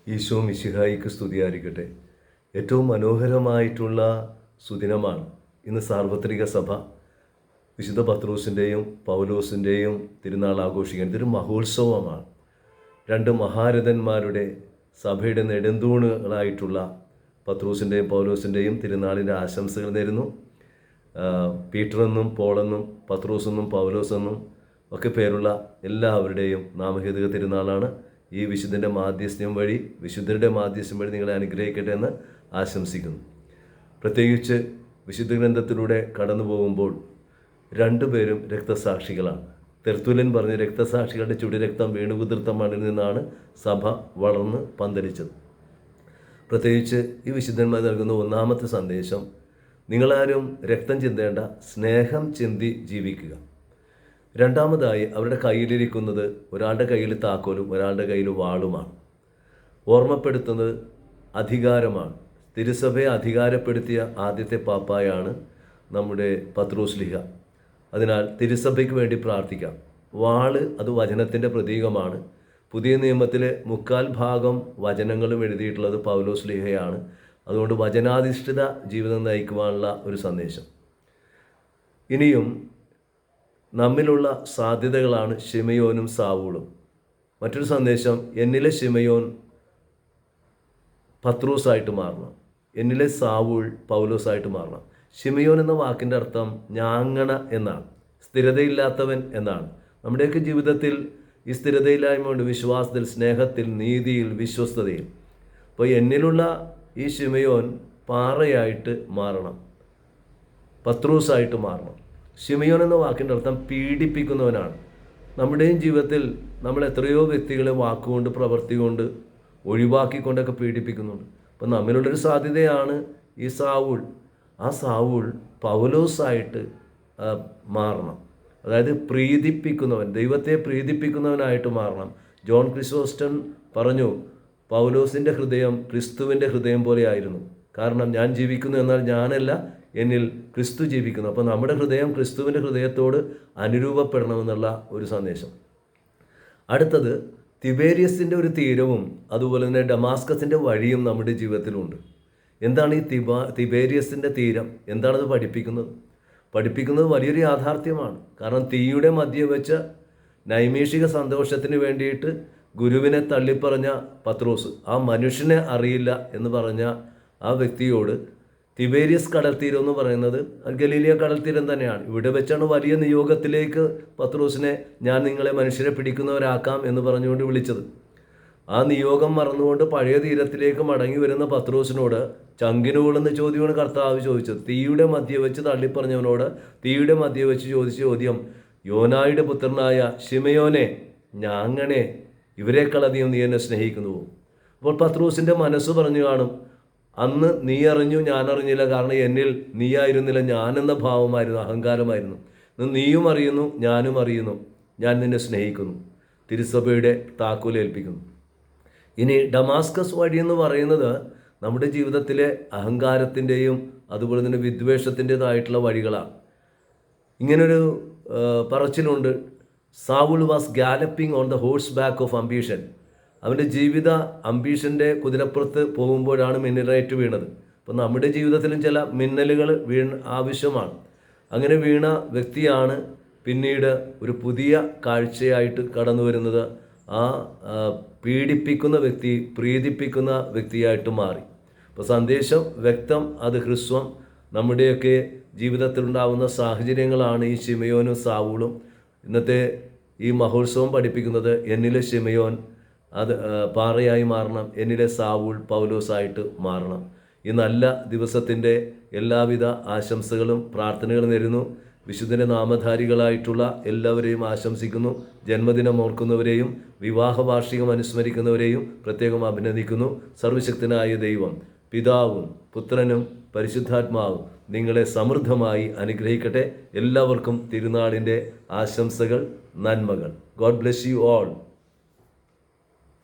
ഈശോ മിശിഹായിക്ക് സ്തുതിയായിരിക്കട്ടെ. ഏറ്റവും മനോഹരമായിട്ടുള്ള സുദിനമാണ് ഇന്ന് സാർവത്രിക സഭ വിശുദ്ധ പത്രോസിൻ്റെയും പൗലോസിൻ്റെയും തിരുനാൾ ആഘോഷിക്കാൻ. ഇതൊരു മഹോത്സവമാണ്. രണ്ട് മഹാരഥന്മാരുടെ സഭയുടെ നെടുന്തൂണുകളായിട്ടുള്ള പത്രോസിൻ്റെയും പൗലോസിൻ്റെയും തിരുനാളിൻ്റെ ആശംസകൾ നേരുന്നു. പീറ്ററെന്നും പോളെന്നും പത്രോസെന്നും പൗലോസെന്നും ഒക്കെ പേരുള്ള എല്ലാവരുടെയും നാമഹേതുക തിരുനാളാണ്. ഈ വിശുദ്ധൻ്റെ മാധ്യസ്ഥ്യം വഴി, വിശുദ്ധരുടെ മാധ്യസ്ഥ്യം വഴി നിങ്ങളെ അനുഗ്രഹിക്കട്ടെ എന്ന് ആശംസിക്കുന്നു. പ്രത്യേകിച്ച് വിശുദ്ധ ഗ്രന്ഥത്തിലൂടെ കടന്നു പോകുമ്പോൾ രണ്ടുപേരും രക്തസാക്ഷികളാണ്. തെർത്തുല്യൻ പറഞ്ഞ രക്തസാക്ഷികളുടെ ചുടുരക്തം വീണുകുതിർത്ത മണ്ണിൽ നിന്നാണ് സഭ വളർന്ന് പന്തലിച്ചത്. പ്രത്യേകിച്ച് ഈ വിശുദ്ധന്മാർ നൽകുന്ന ഒന്നാമത്തെ സന്ദേശം, നിങ്ങളാരും രക്തം ചിന്തേണ്ട, സ്നേഹം ചിന്തി ജീവിക്കുക. രണ്ടാമതായി അവരുടെ കയ്യിലിരിക്കുന്നത് ഒരാളുടെ കയ്യിൽ താക്കോലും ഒരാളുടെ കയ്യിൽ വാളുമാണ്. ഓർമ്മപ്പെടുത്തുന്നത് അധികാരമാണ്. തിരുസഭയെ അധികാരപ്പെടുത്തിയ ആദ്യത്തെ പാപ്പായാണ് നമ്മുടെ പത്രോസ്ലിഹ. അതിനാൽ തിരുസഭയ്ക്ക് വേണ്ടി പ്രാർത്ഥിക്കാം. വാള് അത് വചനത്തിൻ്റെ പ്രതീകമാണ്. പുതിയ നിയമത്തിലെ 3/4 വചനങ്ങളും എഴുതിയിട്ടുള്ളത് പൗലോസ്ലിഹയാണ്. അതുകൊണ്ട് വചനാധിഷ്ഠിത ജീവിതം നയിക്കുവാനുള്ള ഒരു സന്ദേശം. ഇനിയും നമ്മിലുള്ള സാധ്യതകളാണ് ശിമയോനും സാവൂളും. മറ്റൊരു സന്ദേശം, എന്നിലെ ശിമയോൻ പത്രോസായിട്ട് മാറണം, എന്നിലെ സാവൂൾ പൗലോസായിട്ട് മാറണം. ശിമയോൻ എന്ന വാക്കിൻ്റെ അർത്ഥം ഞാങ്ങണ എന്നാണ്, സ്ഥിരതയില്ലാത്തവൻ എന്നാണ്. നമ്മുടെയൊക്കെ ജീവിതത്തിൽ ഈ സ്ഥിരതയില്ലായ്മയുണ്ട്. വിശ്വാസത്തിൽ, സ്നേഹത്തിൽ, നീതിയിൽ, വിശ്വസ്തതയിൽ. അപ്പോൾ എന്നിലുള്ള ഈ ശിമയോൻ പാറയായിട്ട് മാറണം, പത്രോസായിട്ട് മാറണം. ശിമയോൻ എന്ന വാക്കിൻ്റെ അർത്ഥം പീഡിപ്പിക്കുന്നവനാണ്. നമ്മുടെയും ജീവിതത്തിൽ നമ്മൾ എത്രയോ വ്യക്തികളെ വാക്കുകൊണ്ട്, പ്രവൃത്തി കൊണ്ട്, ഒഴിവാക്കിക്കൊണ്ടൊക്കെ പീഡിപ്പിക്കുന്നുണ്ട്. അപ്പം നമ്മിലുള്ളൊരു സാധ്യതയാണ് ഈ സാവൂൾ. ആ സാവൂൾ പൗലോസായിട്ട് മാറണം. അതായത് പ്രീതിപ്പിക്കുന്നവൻ, ദൈവത്തെ പ്രീതിപ്പിക്കുന്നവനായിട്ട് മാറണം. ജോൺ ക്രിസോസ്റ്റൻ പറഞ്ഞു, പൗലോസിൻ്റെ ഹൃദയം ക്രിസ്തുവിൻ്റെ ഹൃദയം പോലെയായിരുന്നു. കാരണം ഞാൻ ജീവിക്കുന്നു എന്നാൽ ഞാനല്ല, എന്നിൽ ക്രിസ്തു ജീവിക്കുന്നു. അപ്പോൾ നമ്മുടെ ഹൃദയം ക്രിസ്തുവിൻ്റെ ഹൃദയത്തോട് അനുരൂപപ്പെടണമെന്നുള്ള ഒരു സന്ദേശം. അടുത്തത്, തിബേരിയസിൻ്റെ ഒരു തീരവും അതുപോലെ തന്നെ ഡമാസ്കസിൻ്റെ വഴിയും നമ്മുടെ ജീവിതത്തിലുണ്ട്. എന്താണ് ഈ തിബേരിയസിൻ്റെ തീരം? എന്താണത് പഠിപ്പിക്കുന്നത് വലിയൊരു യാഥാർത്ഥ്യമാണ്. കാരണം തീയുടെ മധ്യ വെച്ച് നൈമിഷിക സന്തോഷത്തിന് വേണ്ടിയിട്ട് ഗുരുവിനെ തള്ളിപ്പറഞ്ഞ പത്രോസ്, ആ മനുഷ്യനെ അറിയില്ല എന്ന് പറഞ്ഞ ആ വ്യക്തിയോട് തിബേരിയസ് കടൽത്തീരം എന്ന് പറയുന്നത് ഗലീലിയ കടൽത്തീരം തന്നെയാണ്. ഇവിടെ വെച്ചാണ് വലിയ നിയോഗത്തിലേക്ക് പത്രോസിനെ ഞാൻ നിങ്ങളെ മനുഷ്യരെ പിടിക്കുന്നവരാക്കാം എന്ന് പറഞ്ഞുകൊണ്ട് വിളിച്ചത്. ആ നിയോഗം മറന്നുകൊണ്ട് പഴയ തീരത്തിലേക്ക് മടങ്ങി വരുന്ന പത്രോസിനോട് ചങ്കിനുകൊള്ളുന്ന ചോദ്യമാണ് കർത്താവ് ചോദിച്ചത്. തീയുടെ മധ്യ വെച്ച് തള്ളിപ്പറഞ്ഞവനോട് തീയുടെ മധ്യ വെച്ച് ചോദിച്ച ചോദ്യം, യോനായുടെ പുത്രനായ ശിമയോനെ, ഞാങ്ങനെ ഇവരെക്കാളധികം നീ എന്നെ സ്നേഹിക്കുന്നുവോ? അപ്പോൾ പത്രോസിൻ്റെ മനസ്സ് പറഞ്ഞു കാണും, അന്ന് നീ അറിഞ്ഞു, ഞാൻ അറിഞ്ഞില്ല. കാരണം എന്നിൽ നീയായിരുന്നില്ല, ഞാനെന്ന ഭാവമായിരുന്നു, അഹങ്കാരമായിരുന്നു. നീയും അറിയുന്നു, ഞാനും അറിയുന്നു, ഞാൻ നിന്നെ സ്നേഹിക്കുന്നു. തിരുസഭയുടെ താക്കോൽ ഏൽപ്പിക്കുന്നു. ഇനി ഡമാസ്കസ് വഴി എന്ന് പറയുന്നത് നമ്മുടെ ജീവിതത്തിലെ അഹങ്കാരത്തിൻ്റെയും അതുപോലെ തന്നെ വിദ്വേഷത്തിൻ്റെതായിട്ടുള്ള വഴികളാണ്. ഇങ്ങനൊരു പറച്ചിലുണ്ട്, Saul was galloping on the horse back of ambition. അവൻ്റെ ജീവിത അംബീഷൻ്റെ കുതിരപ്പുറത്ത് പോകുമ്പോഴാണ് മിന്നലേറ്റ് വീണത്. അപ്പോൾ നമ്മുടെ ജീവിതത്തിലും ചില മിന്നലുകൾ ആവശ്യമാണ്. അങ്ങനെ വീണ വ്യക്തിയാണ് പിന്നീട് ഒരു പുതിയ കാഴ്ചയായിട്ട് കടന്നു വരുന്നത്. ആ പീഡിപ്പിക്കുന്ന വ്യക്തി പ്രീതിപ്പിക്കുന്ന വ്യക്തിയായിട്ട് മാറി. അപ്പോൾ സന്ദേശം വ്യക്തം, അത് ഹ്രസ്വം. നമ്മുടെയൊക്കെ ജീവിതത്തിലുണ്ടാകുന്ന സാഹചര്യങ്ങളാണ് ഈ ശിമയോനും സാവൂളും. ഇന്നത്തെ ഈ മഹോത്സവം പഠിപ്പിക്കുന്നത്, എന്നിലെ ശിമയോൻ അത് പാറയായി മാറണം, എന്നിലെ സാവൂൾ പൗലോസായിട്ട് മാറണം. ഈ നല്ല ദിവസത്തിൻ്റെ എല്ലാവിധ ആശംസകളും പ്രാർത്ഥനകളും നേരുന്നു. വിശുദ്ധൻ്റെ നാമധാരികളായിട്ടുള്ള എല്ലാവരെയും ആശംസിക്കുന്നു. ജന്മദിനം ഓർക്കുന്നവരെയും വിവാഹ വാർഷികം അനുസ്മരിക്കുന്നവരെയും പ്രത്യേകം അഭിനന്ദിക്കുന്നു. സർവശക്തനായ ദൈവം, പിതാവും പുത്രനും പരിശുദ്ധാത്മാവും നിങ്ങളെ സമൃദ്ധമായി അനുഗ്രഹിക്കട്ടെ. എല്ലാവർക്കും തിരുനാളിൻ്റെ ആശംസകൾ, നന്മകൾ. God bless you all.